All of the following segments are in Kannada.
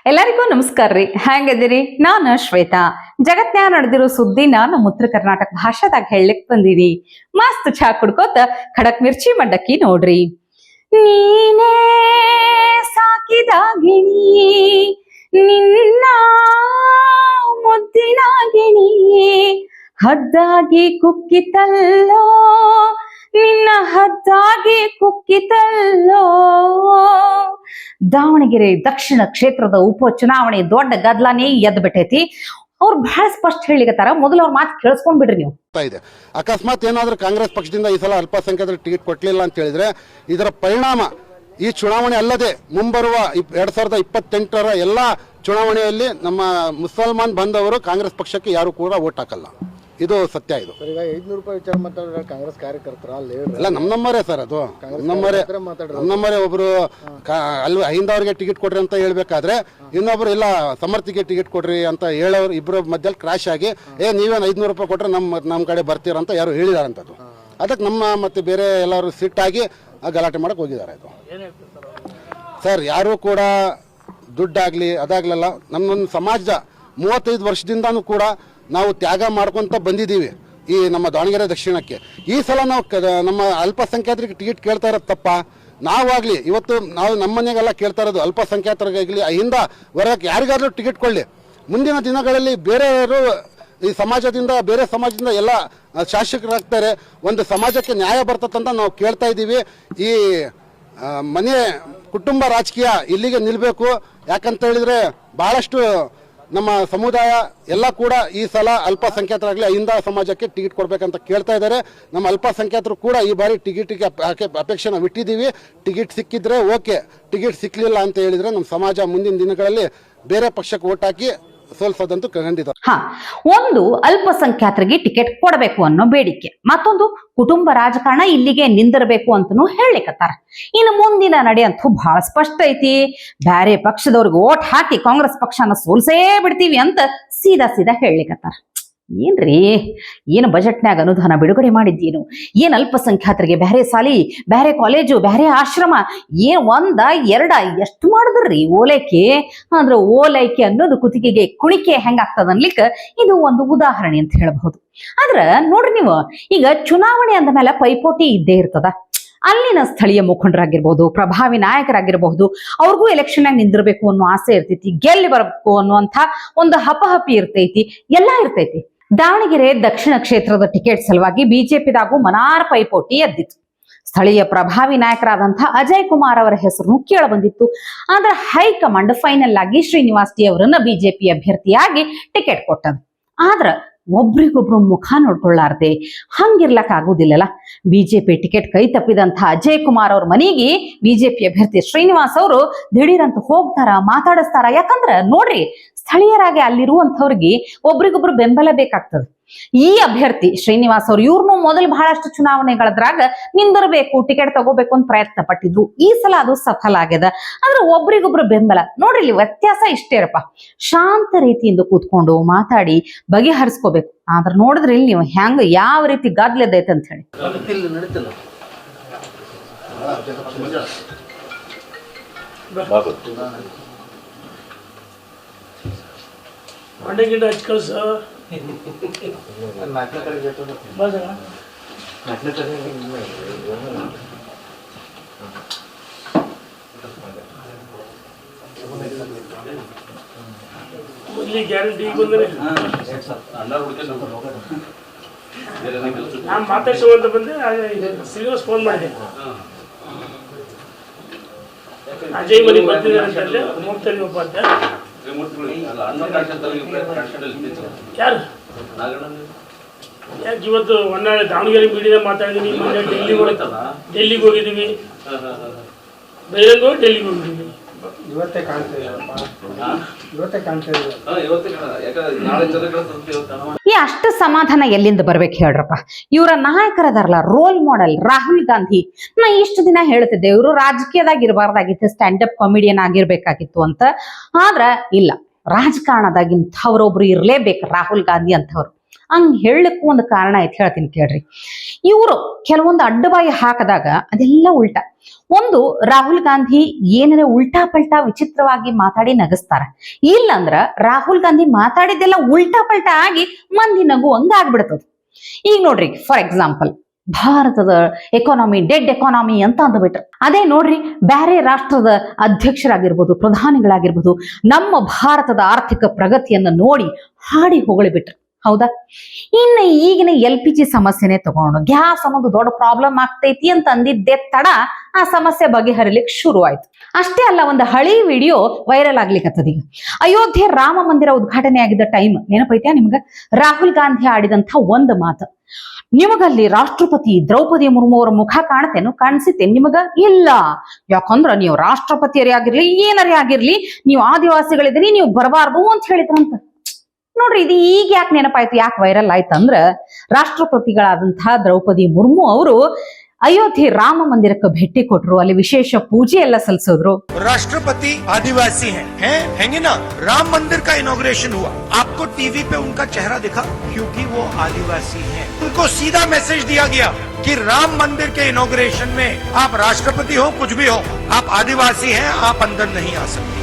ಎಲ್ಲರಿಗೂ ನಮಸ್ಕಾರ ರೀ. ಹೆಂಗದಿರಿ? ನಾನು ಶ್ವೇತಾ. ಜಗತ್ನ್ಯಾಗ ನಡೆದಿರೋ ಸುದ್ದಿ ನಾನು ಉತ್ತರ ಕರ್ನಾಟಕ ಭಾಷಾದಾಗ ಹೇಳಲಿಕ್ ಬಂದೀನಿ. ಮಸ್ತ್ ಚಾ ಕುಡ್ಕೋತ ಖಡಕ್ ಮಿರ್ಚಿ ಮಡ್ಡಕ್ಕಿ ನೋಡ್ರಿ. ನೀನೇ ಸಾಕಿದ ಗಿಣಿ, ನಿನ್ನ ಮುದ್ದಿನ ಗಿಣಿ ಹದ್ದಾಗಿ ಕುಕ್ಕಿತಲ್ಲೋ, ನಿನ್ನ ಹದ್ದಾಗಿ ಕುಕ್ಕಿತಲ್ಲೋ. ದಾವಣಗೆರೆ ದಕ್ಷಿಣ ಕ್ಷೇತ್ರದ ಉಪ ಚುನಾವಣೆ ದೊಡ್ಡ ಗದ್ಲಾನೇ ಎದ್ದು ಬಿಟ್ಟೈತಿ. ಅವ್ರು ಬಹಳ ಸ್ಪಷ್ಟ ಹೇಳಿಕತ್ತಾರ. ಮೊದಲು ಅವ್ರ ಮಾತು ಕೇಳಿಸ್ಕೊಂಡ್ ಬಿಡ್ರಿ ನೀವು. ಅಕಸ್ಮಾತ್ ಏನಾದ್ರೂ ಕಾಂಗ್ರೆಸ್ ಪಕ್ಷದಿಂದ ಈ ಸಲ ಅಲ್ಪಸಂಖ್ಯಾತರ ಟಿಕೆಟ್ ಕೊಡ್ಲಿಲ್ಲ ಅಂತ ಹೇಳಿದ್ರೆ ಇದರ ಪರಿಣಾಮ ಈ ಚುನಾವಣೆ ಅಲ್ಲದೆ ಮುಂಬರುವ 2028ರ ಎಲ್ಲ ಚುನಾವಣೆಯಲ್ಲಿ ನಮ್ಮ ಮುಸಲ್ಮಾನ್ ಬಂದವರು ಕಾಂಗ್ರೆಸ್ ಪಕ್ಷಕ್ಕೆ ಯಾರು ಕೂಡ ವೋಟ್ ಹಾಕಲ್ಲ. ಇದು ಸತ್ಯ. ಇದು ಈಗ 500 ರೂಪಾಯಿ ವಿಚಾರ ಮಾತಾಡಿದ್ರೆ ಕಾಂಗ್ರೆಸ್ ಕಾರ್ಯಕರ್ತರ ಅಲ್ಲ, ನಮ್ಮರೇ ಸರ್. ಅದು ನಮ್ಮರೇ ಒಬ್ರು ಅಲ್ಲಿ ಹಿಂದವ್ರಿಗೆ ಟಿಕೆಟ್ ಕೊಡ್ರಿ ಅಂತ ಹೇಳ್ಬೇಕಾದ್ರೆ ಇನ್ನೊಬ್ರು ಇಲ್ಲ ಸಮರ್ಥಿಗೆ ಟಿಕೆಟ್ ಕೊಡ್ರಿ ಅಂತ ಹೇಳೋರು ಇಬ್ಬರ ಮಧ್ಯದಲ್ಲಿ ಕ್ರಾಶ್ ಆಗಿ ನೀವೇನು 500 ರೂಪಾಯಿ ಕೊಟ್ರೆ ನಮ್ಮ ಕಡೆ ಬರ್ತೀರ ಅಂತ ಯಾರು ಹೇಳಿದಾರಂಥದ್ದು. ಅದಕ್ಕೆ ನಮ್ಮ ಮತ್ತೆ ಬೇರೆ ಎಲ್ಲರೂ ಸಿಟ್ಟಾಗಿ ಗಲಾಟೆ ಮಾಡಕ್ಕೆ ಹೋಗಿದ್ದಾರೆ. ಇದು ಸರ್, ಯಾರು ಕೂಡ ದುಡ್ಡಾಗ್ಲಿ ಅದಾಗ್ಲಲ್ಲ, ನಮ್ಮೊಂದು ಸಮಾಜ 35 ವರ್ಷದಿಂದನೂ ಕೂಡ ನಾವು ತ್ಯಾಗ ಮಾಡ್ಕೊಂತ ಬಂದಿದ್ದೀವಿ ಈ ನಮ್ಮ ದಾವಣಗೆರೆ ದಕ್ಷಿಣಕ್ಕೆ. ಈ ಸಲ ನಾವು ನಮ್ಮ ಅಲ್ಪಸಂಖ್ಯಾತರಿಗೆ ಟಿಕೆಟ್ ಕೇಳ್ತಾ ಇರೋದು ತಪ್ಪ? ನಾವಾಗಲಿ ಇವತ್ತು ನಾವು ನಮ್ಮ ಮನೆಗೆಲ್ಲ ಕೇಳ್ತಾ ಇರೋದು ಅಲ್ಪಸಂಖ್ಯಾತರಿಗಾಗಲಿ ಹಿಂದ ಹೊರಗೆ ಯಾರಿಗಾದ್ರೂ ಟಿಕೆಟ್ ಕೊಡಲಿ. ಮುಂದಿನ ದಿನಗಳಲ್ಲಿ ಬೇರೆಯವರು ಈ ಸಮಾಜದಿಂದ ಬೇರೆ ಸಮಾಜದಿಂದ ಎಲ್ಲ ಶಾಸಕರಾಗ್ತಾರೆ, ಒಂದು ಸಮಾಜಕ್ಕೆ ನ್ಯಾಯ ಬರ್ತದಂತ ನಾವು ಕೇಳ್ತಾ ಇದ್ದೀವಿ. ಈ ಮನೆ ಕುಟುಂಬ ರಾಜಕೀಯ ಇಲ್ಲಿಗೆ ನಿಲ್ಲಬೇಕು. ಯಾಕಂತ ಹೇಳಿದ್ರೆ ಬಹಳಷ್ಟು ನಮ್ಮ ಸಮುದಾಯ ಎಲ್ಲ ಕೂಡ ಈ ಸಲ ಅಲ್ಪಸಂಖ್ಯಾತರಾಗಲಿ ಅಹಿಂದ ಸಮಾಜಕ್ಕೆ ಟಿಕೆಟ್ ಕೊಡಬೇಕಂತ ಕೇಳ್ತಾ ಇದ್ದಾರೆ. ನಮ್ಮ ಅಲ್ಪಸಂಖ್ಯಾತರು ಕೂಡ ಈ ಬಾರಿ ಟಿಕೆಟಿಗೆ ಅಪೇಕ್ಷೆನ ಬಿಟ್ಟಿದ್ದೀವಿ. ಟಿಕೆಟ್ ಸಿಕ್ಕಿದ್ರೆ ಓಕೆ, ಟಿಕೆಟ್ ಸಿಕ್ಕಲಿಲ್ಲ ಅಂತ ಹೇಳಿದ್ರೆ ನಮ್ಮ ಸಮಾಜ ಮುಂದಿನ ದಿನಗಳಲ್ಲಿ ಬೇರೆ ಪಕ್ಷಕ್ಕೆ ಓಟ್ ಹಾಕಿ ಸೋಲ್ಸೋದಂತೂ ಖಂಡಿತ. ಒಂದು ಅಲ್ಪಸಂಖ್ಯಾತರಿಗೆ ಟಿಕೆಟ್ ಕೊಡಬೇಕು ಅನ್ನೋ ಬೇಡಿಕೆ, ಮತ್ತೊಂದು ಕುಟುಂಬ ರಾಜಕಾರಣ ಇಲ್ಲಿಗೆ ನಿಂದಿರಬೇಕು ಅಂತನೂ ಹೇಳಲಿಕ್ಕತ್ತಾರ. ಇನ್ನು ಮುಂದಿನ ನಡೆ ಅಂತೂ ಬಹಳ ಸ್ಪಷ್ಟ ಐತಿ. ಬ್ಯಾರೆ ಪಕ್ಷದವ್ರಿಗೆ ಓಟ್ ಹಾಕಿ ಕಾಂಗ್ರೆಸ್ ಪಕ್ಷನ ಸೋಲ್ಸೇ ಬಿಡ್ತೀವಿ ಅಂತ ಸೀದಾ ಹೇಳಲಿಕ್ಕತ್ತಾರ. ಏನ್ರಿ, ಏನು ಬಜೆಟ್ನ್ಯಾಗ ಅನುದಾನ ಬಿಡುಗಡೆ ಮಾಡಿದ್ದೀನು? ಏನ್ ಅಲ್ಪಸಂಖ್ಯಾತರಿಗೆ ಬ್ಯಾರೆ ಸಾಲಿ, ಬ್ಯಾರೆ ಕಾಲೇಜು, ಬ್ಯಾರೆ ಆಶ್ರಮ, ಏನ್ ಒಂದ ಎರಡ ಎಷ್ಟು ಮಾಡಿದ್ರಿ ಓಲೈಕೆ? ಅಂದ್ರೆ ಓಲೈಕೆ ಅನ್ನೋದು ಕುತ್ತಿಗೆಗೆ ಕುಣಿಕೆ ಹೆಂಗಾಗ್ತದ ಅನ್ಲಿಕ್ಕ ಇದು ಒಂದು ಉದಾಹರಣೆ ಅಂತ ಹೇಳಬಹುದು. ಆದ್ರ ನೋಡ್ರಿ ನೀವು, ಈಗ ಚುನಾವಣೆ ಅಂದ ಮೇಲೆ ಪೈಪೋಟಿ ಇದ್ದೇ ಇರ್ತದ. ಅಲ್ಲಿನ ಸ್ಥಳೀಯ ಮುಖಂಡರಾಗಿರ್ಬಹುದು, ಪ್ರಭಾವಿ ನಾಯಕರಾಗಿರಬಹುದು, ಅವ್ರಿಗೂ ಎಲೆಕ್ಷನ್ ಆಗಿ ನಿಂದಿರ್ಬೇಕು ಅನ್ನೋ ಆಸೆ ಇರ್ತೈತಿ, ಗೆಲ್ಲಿ ಬರಬೇಕು ಅನ್ನುವಂಥ ಒಂದು ಹಪಹಪಿ ಇರ್ತೈತಿ, ಎಲ್ಲಾ ಇರ್ತೈತಿ. ದಾವಣಗೆರೆ ದಕ್ಷಿಣ ಕ್ಷೇತ್ರದ ಟಿಕೆಟ್ ಸಲುವಾಗಿ ಬಿಜೆಪಿದಾಗೂ ಮನಾರ ಪೈಪೋಟಿ ಎದ್ದಿತ್ತು. ಸ್ಥಳೀಯ ಪ್ರಭಾವಿ ನಾಯಕರಾದಂಥ ಅಜಯ್ ಕುಮಾರ್ ಅವರ ಹೆಸರು ಕೇಳ ಬಂದಿತ್ತು. ಆದ್ರೆ ಹೈಕಮಾಂಡ್ ಫೈನಲ್ ಆಗಿ ಶ್ರೀನಿವಾಸ್ ಟಿ ಅವರನ್ನ ಬಿಜೆಪಿ ಅಭ್ಯರ್ಥಿಯಾಗಿ ಟಿಕೆಟ್ ಕೊಟ್ಟದು. ಆದ್ರ ಒಬ್ರಿಗೊಬ್ರು ಮುಖ ನೋಡ್ಕೊಳ್ಳಾರ್ದೆ ಹಂಗಿರ್ಲಕ್ ಆಗುದಿಲ್ಲಲ್ಲ. ಬಿಜೆಪಿ ಟಿಕೆಟ್ ಕೈ ತಪ್ಪಿದಂಥ ಅಜಯ್ ಕುಮಾರ್ ಅವ್ರ ಮನೆಗೆ ಬಿಜೆಪಿ ಅಭ್ಯರ್ಥಿ ಶ್ರೀನಿವಾಸ್ ಅವರು ದಿಢೀರಂತ ಹೋಗ್ತಾರ, ಮಾತಾಡಿಸ್ತಾರ. ಯಾಕಂದ್ರ ನೋಡ್ರಿ, ಸ್ಥಳೀಯರಾಗಿ ಅಲ್ಲಿರುವಂಥವ್ರಿಗೆ ಒಬ್ರಿಗೊಬ್ರು ಬೆಂಬಲ ಬೇಕಾಗ್ತದೆ. ಈ ಅಭ್ಯರ್ಥಿ ಶ್ರೀನಿವಾಸ್ ಅವ್ರು ಇವ್ರನ್ನು ಮೊದಲು ಬಹಳಷ್ಟು ಚುನಾವಣೆಗಳದ್ರಾಗ ನಿಂದಿರಬೇಕು, ಟಿಕೆಟ್ ತಗೋಬೇಕು ಅಂತ ಪ್ರಯತ್ನ ಪಟ್ಟಿದ್ರು. ಈ ಸಲ ಅದು ಸಫಲ ಆಗ್ಯದ. ಆದ್ರೆ ಒಬ್ರಿಗೊಬ್ರು ಬೆಂಬಲ ನೋಡ್ರಿ, ಇಲ್ಲಿ ವ್ಯತ್ಯಾಸ ಇಷ್ಟೇರಪ್ಪ. ಶಾಂತ ರೀತಿಯಿಂದ ಕೂತ್ಕೊಂಡು ಮಾತಾಡಿ ಬಗೆಹರಿಸ್ಕೋಬೇಕು. ಆದ್ರೆ ನೋಡಿದ್ರಿ ಇಲ್ಲಿ ನೀವು ಹೆಂಗ ಯಾವ ರೀತಿ ಗದ್ಲೆದೈತೆ ಅಂತ ಹೇಳಿ. ಗಿಡ ಹಚ್ಚ ಕಳ್ಸ ಮೊದಲಿಗೆ ಗ್ಯಾರಂಟಿ ಬಂದ್ರೆ ನಾನು ಮಾತಾಡ್ಸೋ ಅಂತ ಬಂದೆ. ಶ್ರೀನಿವಾಸ್ ಫೋನ್ ಮಾಡಿದೆ, ಅಜಯ್ ಮನೆ ಬರ್ತಿದ್ದಾರೆ ಅಂತಂದ್ರೆ ಹೋಗ್ತಾರೆ ಒಬ್ಬ ಅಂತ. ಯಾರು ಯಾಕೆ ಇವತ್ತು ಹೊನ್ನಾಳಿ ದಾವಣಗೆರೆ ಮೀಡಿಯಾ ಮಾತಾಡಿದೀನಿ. ಮೊನ್ನೆ ಡೆಲ್ಲಿಗೆ ಹೋಗಿದ್ದೀವಿ, ಬೈರಂಗು ಡೆಲ್ಲಿಗೆ ಹೋಗಿದ್ದೀವಿ. ಈ ಅಷ್ಟು ಸಮಾಧಾನ ಎಲ್ಲಿಂದ ಬರ್ಬೇಕು ಹೇಳ್ರಪ್ಪ? ಇವರ ನಾಯಕರದಾರಲ್ಲ, ರೋಲ್ ಮಾಡೆಲ್ ರಾಹುಲ್ ಗಾಂಧಿ. ನಾ ಇಷ್ಟು ದಿನ ಹೇಳ್ತಿದ್ದೆ ಇವರು ರಾಜಕೀಯದಾಗ ಇರಬಾರ್ದಾಗಿತ್ತು, ಸ್ಟ್ಯಾಂಡ್ ಅಪ್ ಕಾಮಿಡಿಯನ್ ಆಗಿರ್ಬೇಕಾಗಿತ್ತು ಅಂತ. ಆದ್ರ ಇಲ್ಲ, ರಾಜಕಾರಣದಾಗ ಇಂಥವ್ರೊಬ್ರು ಇರ್ಲೇಬೇಕು, ರಾಹುಲ್ ಗಾಂಧಿ ಅಂತವ್ರು. ಹಂಗ್ ಹೇಳಕ್ಕೂ ಒಂದು ಕಾರಣ ಐತಿ, ಹೇಳ್ತೀನಿ ಕೇಳ್ರಿ. ಇವರು ಕೆಲವೊಂದು ಅಡ್ಡಬಾಯಿ ಹಾಕದಾಗ ಅದೆಲ್ಲ ಉಲ್ಟಾ. ಒಂದು, ರಾಹುಲ್ ಗಾಂಧಿ ಏನಾರ ಉಲ್ಟಾ ಪಲ್ಟಾ ವಿಚಿತ್ರವಾಗಿ ಮಾತಾಡಿ ನಗಸ್ತಾರ. ಇಲ್ಲಂದ್ರ ರಾಹುಲ್ ಗಾಂಧಿ ಮಾತಾಡಿದ್ದೆಲ್ಲ ಉಲ್ಟಾ ಪಲ್ಟಾ ಆಗಿ ಮಂದಿ ನಗುವಂಗ ಆಗ್ಬಿಡ್ತದ. ಈಗ ನೋಡ್ರಿ, ಫಾರ್ ಎಕ್ಸಾಂಪಲ್, ಭಾರತದ ಎಕಾನಮಿ ಡೆಡ್ ಎಕಾನಮಿ ಅಂತ ಅಂದ್ಬಿಟ್ರು. ಅದೇ ನೋಡ್ರಿ, ಬೇರೆ ರಾಷ್ಟ್ರದ ಅಧ್ಯಕ್ಷರಾಗಿರ್ಬೋದು, ಪ್ರಧಾನಿಗಳಾಗಿರ್ಬೋದು, ನಮ್ಮ ಭಾರತದ ಆರ್ಥಿಕ ಪ್ರಗತಿಯನ್ನ ನೋಡಿ ಹಾಡಿ ಹೊಗಳಿಬಿಟ್ರು. ಹೌದಾ? ಇನ್ನು ಈಗಿನ LPG ಸಮಸ್ಯೆನೆ ತಗೊಂಡು, ಗ್ಯಾಸ್ ಅನ್ನೋದು ದೊಡ್ಡ ಪ್ರಾಬ್ಲಮ್ ಆಗ್ತೈತಿ ಅಂತ ಅಂದಿದ್ದೆ ತಡ ಆ ಸಮಸ್ಯೆ ಬಗೆಹರಿಲಿಕ್ಕೆ ಶುರು ಆಯ್ತು. ಅಷ್ಟೇ ಅಲ್ಲ, ಒಂದು ಹಳಿ ವಿಡಿಯೋ ವೈರಲ್ ಆಗ್ಲಿಕ್ಕತ್ತದ ಈಗ. ಅಯೋಧ್ಯೆ ರಾಮ ಮಂದಿರ ಉದ್ಘಾಟನೆ ಆಗಿದ್ದ ಟೈಮ್ ನೆನಪೈತ್ಯಾ ನಿಮ್ಗ? ರಾಹುಲ್ ಗಾಂಧಿ ಆಡಿದಂಥ ಒಂದು ಮಾತು, ನಿಮಗಲ್ಲಿ ರಾಷ್ಟ್ರಪತಿ ದ್ರೌಪದಿ ಮುರ್ಮು ಅವರ ಮುಖ ಕಾಣತೇನು, ಕಾಣಿಸುತ್ತೇನೆ ನಿಮಗ? ಇಲ್ಲ, ಯಾಕಂದ್ರ ನೀವು ರಾಷ್ಟ್ರಪತಿಯರೇ ಆಗಿರ್ಲಿ ಏನರೇ ಆಗಿರ್ಲಿ, ನೀವು ಆದಿವಾಸಿಗಳಿದ್ರಿ, ನೀವು ಬರಬಾರ್ದು ಅಂತ ಹೇಳಿದ್ರಂತ. ನೋಡ್ರಿ, ಇದು ಈಗ ಯಾಕೆ ನೆನಪಾಯ್ತು, ಯಾಕೆ ವೈರಲ್ ಆಯ್ತಂದ್ರ, ರಾಷ್ಟ್ರಪತಿಗಳಾದಂತಹ ದ್ರೌಪದಿ ಮುರ್ಮು ಅವರು ಅಯೋಧ್ಯೆ ರಾಮ ಮಂದಿರಕ್ಕೆ ಭೇಟಿ ಕೊಟ್ರು, ಅಲ್ಲಿ ವಿಶೇಷ ಪೂಜೆ ಎಲ್ಲ ಸಲ್ಲಿಸಿದ್ರು. राष्ट्रपति आदिवासी हैं ना? राम मंदिर का इनॉग्रेशन हुआ, आपको टीवी पे उनका चेहरा दिखा क्योंकि वो आदिवासी हैं। उनको सीधा मैसेज दिया गया कि राम मंदिर के इनॉग्रेशन में आप राष्ट्रपति हो कुछ भी हो, आप आदिवासी हैं, आप अंदर नहीं आ सकते।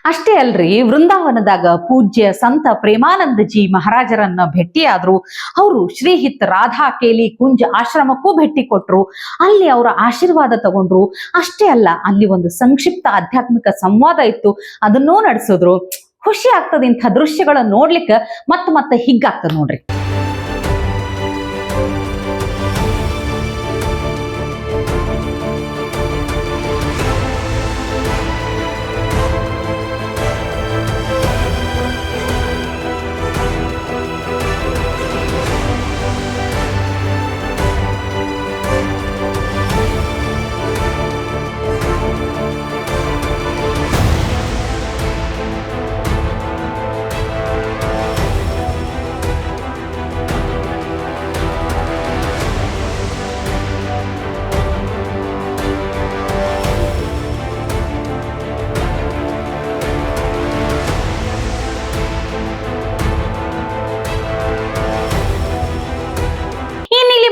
ಅಷ್ಟೇ ಅಲ್ರಿ, ವೃಂದಾವನದಾಗ ಪೂಜ್ಯ ಸಂತ ಪ್ರೇಮಾನಂದಜಿ ಮಹಾರಾಜರನ್ನ ಭೇಟಿಯಾದ್ರು. ಅವರು ಶ್ರೀಹಿತ್ ರಾಧಾ ಕೇಲಿ ಕುಂಜ ಆಶ್ರಮಕ್ಕೂ ಭೇಟಿ ಕೊಟ್ರು, ಅಲ್ಲಿ ಅವರ ಆಶೀರ್ವಾದ ತಗೊಂಡ್ರು. ಅಷ್ಟೇ ಅಲ್ಲ, ಅಲ್ಲಿ ಒಂದು ಸಂಕ್ಷಿಪ್ತ ಆಧ್ಯಾತ್ಮಿಕ ಸಂವಾದ ಇತ್ತು, ಅದನ್ನೂ ನಡೆಸಿದ್ರು. ಖುಷಿ ಆಗ್ತದ ಇಂಥ ದೃಶ್ಯಗಳನ್ನ ನೋಡ್ಲಿಕ್ಕೆ. ಮತ್ತೆ ಹಿಗ್ಗಾಗ್ತದ ನೋಡ್ರಿ.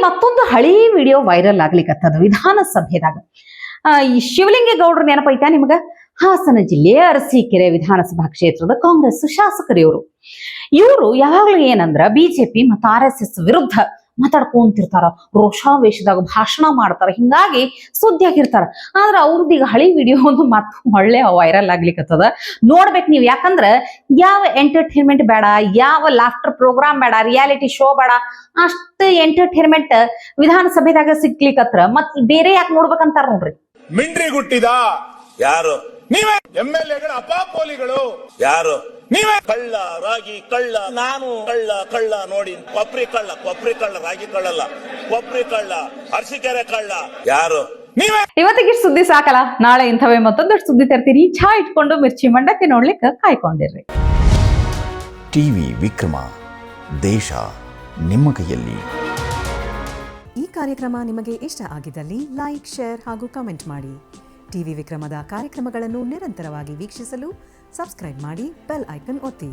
ಮತ್ತೊಂದು ಹಳಿ ವಿಡಿಯೋ ವೈರಲ್ ಆಗ್ಲಿಕ್ಕತ್ತದ ವಿಧಾನಸಭೆದಾಗ. ಈ ಶಿವಲಿಂಗೇಗೌಡರು ನೆನಪೈತಾ ನಿಮ್ಗ? ಹಾಸನ ಜಿಲ್ಲೆಯ ಅರಸೀಕೆರೆ ವಿಧಾನಸಭಾ ಕ್ಷೇತ್ರದ ಕಾಂಗ್ರೆಸ್ ಶಾಸಕರು ಇವರು ಯಾವಾಗ್ಲೂ ಏನಂದ್ರ ಬಿಜೆಪಿ ಮತ್ತು RSS ವಿರುದ್ಧ ಮಾತಾಡ್ಕೊಂತಿರ್ತಾರ, ರೋಷಾವೇಶದಾಗ ಭಾಷಣ ಮಾಡ್ತಾರ, ಹಿಂಗಾಗಿ ಸುದ್ದಿ ಆಗಿರ್ತಾರ. ಆದ್ರ ಅವ್ರದ್ದು ಈಗ ಹಳಿ ವಿಡಿಯೋ ಒಂದು ಮತ್ತೆ ಒಳ್ಳೆ ವೈರಲ್ ಆಗ್ಲಿಕ್ಕತ್ತದ. ನೋಡ್ಬೇಕು ನೀವು, ಯಾಕಂದ್ರ ಯಾವ ಎಂಟರ್ಟೈನ್ಮೆಂಟ್ ಬೇಡ, ಯಾವ ಲಾಫ್ಟರ್ ಪ್ರೋಗ್ರಾಮ್ ಬೇಡ, ರಿಯಾಲಿಟಿ ಶೋ ಬೇಡ, ಅಷ್ಟು ಎಂಟರ್ಟೈನ್ಮೆಂಟ್ ವಿಧಾನಸಭೆದಾಗ ಸಿಕ್ಲಿಕ್ಕತ್ರ ಮತ್ ಬೇರೆ ಯಾಕೆ ನೋಡ್ಬೇಕಂತಾರ ನೋಡ್ರಿ. ಮಿಂಡ್ರಿ ಗುಟ್ಟಿದ ಯಾರು? ನೀವೇ. MLAಗಳ ಅಪಾಪೋಲಿಗಳು ಯಾರು? ನೀವೇ. ಕಳ್ಳ ರಾಗಿ ಕಳ್ಳ, ನಾನು ಕಳ್ಳ ನೋಡಿ, ಕೊಪ್ರಿ ಕಳ್ಳ ರಾಗಿ ಕಳ್ಳಲ್ಲ, ಕೊಪ್ರಿ ಕಳ್ಳ, ಅರಸೀಕೆರೆ ಕಳ್ಳ ಯಾರು? ನೀವೇ. ಇವತ್ತಿಗೆ ಸುದ್ದಿ ಸಾಕಲ್ಲ, ನಾಳೆ ಇಂಥವೇ ಮತ್ತೊಂದಷ್ಟು ಸುದ್ದಿ ತರ್ತೀನಿ. ಚಹಾ ಇಟ್ಕೊಂಡು ಮಿರ್ಚಿ ಮಂಡಕ್ಕಿ ನೋಡ್ಲಿಕ್ಕೆ ಕಾಯ್ಕೊಂಡಿರ್ರಿ. ಟಿವಿ ವಿಕ್ರಮ, ದೇಶ ನಿಮ್ಮ ಕೈಯಲ್ಲಿ. ಈ ಕಾರ್ಯಕ್ರಮ ನಿಮಗೆ ಇಷ್ಟ ಆಗಿದ್ದಲ್ಲಿ ಲೈಕ್, ಶೇರ್ ಹಾಗೂ ಕಮೆಂಟ್ ಮಾಡಿ. ಟಿವಿ ವಿಕ್ರಮದ ಕಾರ್ಯಕ್ರಮಗಳನ್ನು ನಿರಂತರವಾಗಿ ವೀಕ್ಷಿಸಲು ಸಬ್ಸ್ಕ್ರೈಬ್ ಮಾಡಿ, ಬೆಲ್ ಐಕನ್ ಒತ್ತಿ.